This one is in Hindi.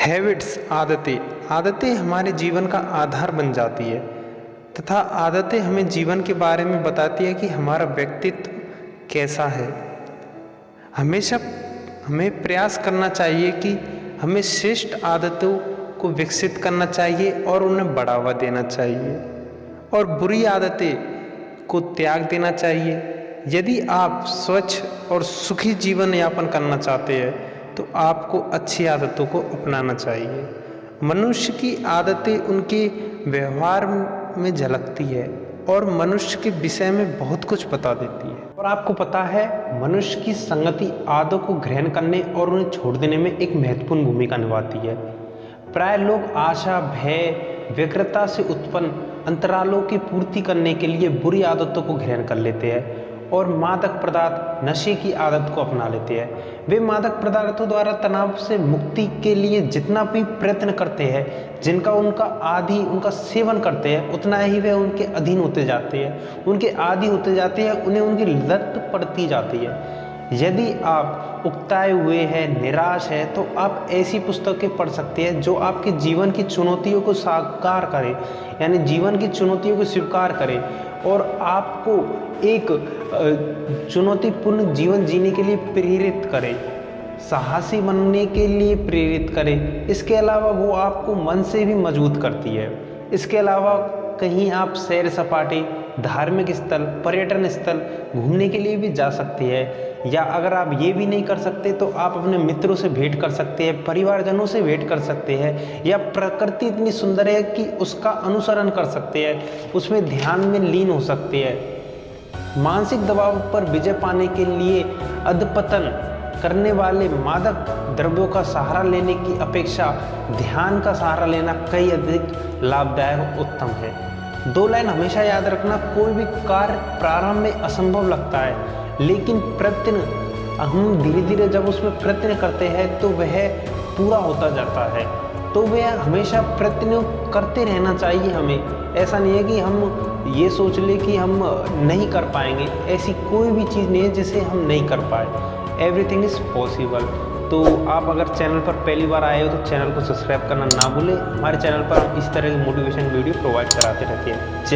हैबिट्स आदतें हमारे जीवन का आधार बन जाती है तथा आदतें हमें जीवन के बारे में बताती है कि हमारा व्यक्तित्व कैसा है। हमेशा हमें प्रयास करना चाहिए कि हमें श्रेष्ठ आदतों को विकसित करना चाहिए और उन्हें बढ़ावा देना चाहिए और बुरी आदतें को त्याग देना चाहिए। यदि आप स्वच्छ और सुखी जीवन यापन करना चाहते हैं तो आपको अच्छी आदतों को अपनाना चाहिए। मनुष्य की आदतें उनके व्यवहार में झलकती है और मनुष्य के विषय में बहुत कुछ बता देती है। और आपको पता है, मनुष्य की संगति आदतों को ग्रहण करने और उन्हें छोड़ देने में एक महत्वपूर्ण भूमिका निभाती है। प्राय लोग आशा, भय, व्यग्रता से उत्पन्न अंतरालों की पूर्ति करने के लिए बुरी आदतों को ग्रहण कर लेते हैं और मादक पदार्थ, नशे की आदत को अपना लेते हैं। वे मादक पदार्थों द्वारा तनाव से मुक्ति के लिए जितना भी प्रयत्न करते हैं, जिनका उनका सेवन करते हैं, उतना ही वे उनके अधीन होते जाते हैं, उनके आदी होते जाते हैं, उन्हें उनकी लत पड़ती जाती है। यदि आप उकताए हुए हैं, निराश है, तो आप ऐसी पुस्तकें पढ़ सकते हैं जो आपके जीवन की चुनौतियों को साकार करे, यानी जीवन की चुनौतियों को स्वीकार करे और आपको एक चुनौतीपूर्ण जीवन जीने के लिए प्रेरित करे, साहसी बनने के लिए प्रेरित करे। इसके अलावा वो आपको मन से भी मजबूत करती है। इसके अलावा कहीं आप सैर सपाटे, धार्मिक स्थल, पर्यटन स्थल घूमने के लिए भी जा सकते हैं, या अगर आप ये भी नहीं कर सकते तो आप अपने मित्रों से भेंट कर सकते हैं, परिवारजनों से भेंट कर सकते हैं, या प्रकृति इतनी सुंदर है कि उसका अनुसरण कर सकते हैं, उसमें ध्यान में लीन हो सकते हैं। मानसिक दबाव पर विजय पाने के लिए अधपतन करने वाले मादक द्रव्यों का सहारा लेने की अपेक्षा ध्यान का सहारा लेना कई अधिक लाभदायक और उत्तम है। 2 लाइन हमेशा याद रखना, कोई भी कार्य प्रारंभ में असंभव लगता है, लेकिन हम धीरे धीरे जब उसमें प्रयत्न करते हैं तो वह पूरा होता जाता है। तो वह हमेशा प्रयत्न करते रहना चाहिए हमें। ऐसा नहीं है कि हम ये सोच ले कि हम नहीं कर पाएंगे, ऐसी कोई भी चीज़ नहीं है जिसे हम नहीं कर पाए। Everything is possible. तो आप अगर चैनल पर पहली बार आए हो तो चैनल को सब्सक्राइब करना ना भूलें। हमारे चैनल पर हम इस तरह के मोटिवेशन वीडियो प्रोवाइड कराते रहते हैं। जय